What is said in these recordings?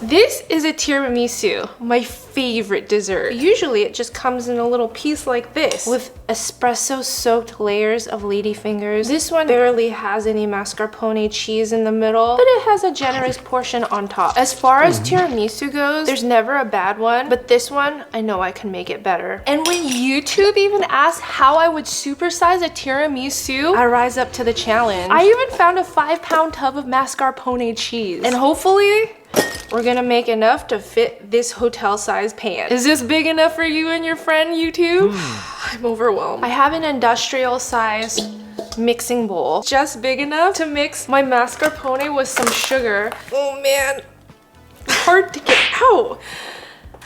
This is a tiramisu, my favorite dessert. Usually it just comes in a little piece like this with espresso soaked layers of ladyfingers. This one barely has any mascarpone cheese in the middle, but it has a generous portion on top. As far as tiramisu goes, there's never a bad one, but this one, I know I can make it better. And when YouTube even asked how I would supersize a tiramisu, I rise up to the challenge. I even found a 5-pound tub of mascarpone cheese. And hopefully, we're gonna make enough to fit this hotel-sized pan. Is this big enough for you and your friend, YouTube? I'm overwhelmed. I have an industrial-sized mixing bowl, just big enough to mix my mascarpone with some sugar. Oh man, hard to get out.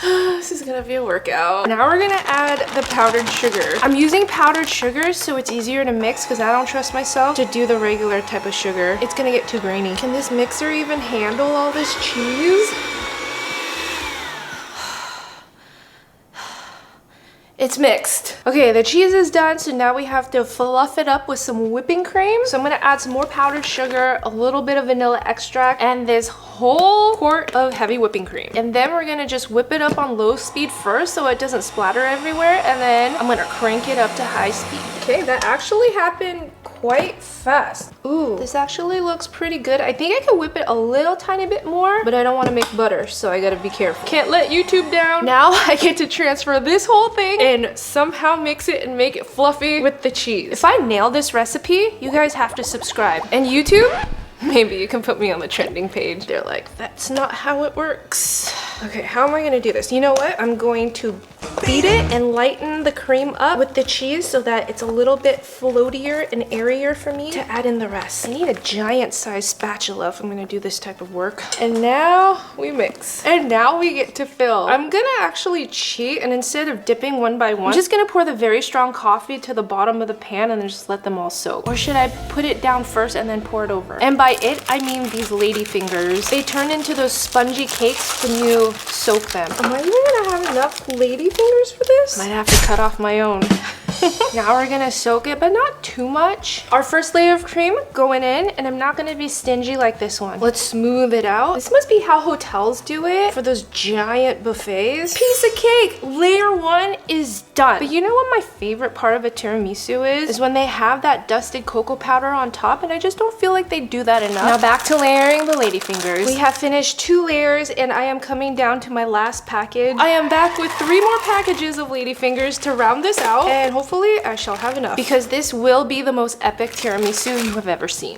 This is gonna be a workout. Now we're gonna add the powdered sugar. I'm using powdered sugar so it's easier to mix because I don't trust myself to do the regular type of sugar. It's gonna get too grainy. Can this mixer even handle all this cheese? It's mixed. Okay, the cheese is done, so now we have to fluff it up with some whipping cream. So I'm gonna add some more powdered sugar, a little bit of vanilla extract, and this whole quart of heavy whipping cream. And then we're gonna just whip it up on low speed first so it doesn't splatter everywhere, and then I'm gonna crank it up to high speed. Okay, that actually happened quite fast. Ooh, this actually looks pretty good. I think I could whip it a little tiny bit more, but I don't want to make butter, so I gotta be careful. Can't let YouTube down. Now I get to transfer this whole thing and somehow mix it and make it fluffy with the cheese. If I nail this recipe, you guys have to subscribe. And YouTube, maybe you can put me on the trending page. They're like, that's not how it works. Okay, how am I gonna do this? You know what? I'm going to beat it and lighten the cream up with the cheese so that it's a little bit floatier and airier for me to add in the rest. I need a giant sized spatula if I'm gonna do this type of work. And now we mix. And now we get to fill. I'm gonna actually cheat, and instead of dipping one by one, I'm just gonna pour the very strong coffee to the bottom of the pan and then just let them all soak. Or should I put it down first and then pour it over? And by it, I mean these lady fingers. They turn into those spongy cakes when you soak them. Am I even gonna have enough lady fingers for this? Might have to cut off my own. Now we're gonna soak it, but not too much. Our first layer of cream going in, and I'm not gonna be stingy like this one. Let's smooth it out. This must be how hotels do it for those giant buffets. Piece of cake, layer 1 is done. But you know what my favorite part of a tiramisu is when they have that dusted cocoa powder on top, and I just don't feel like they do that enough. Now back to layering the lady fingers. We have finished 2 layers, and I am coming down to my last package. I am back with 3 more packages of lady fingers to round this out, and hopefully I shall have enough because this will be the most epic tiramisu you have ever seen.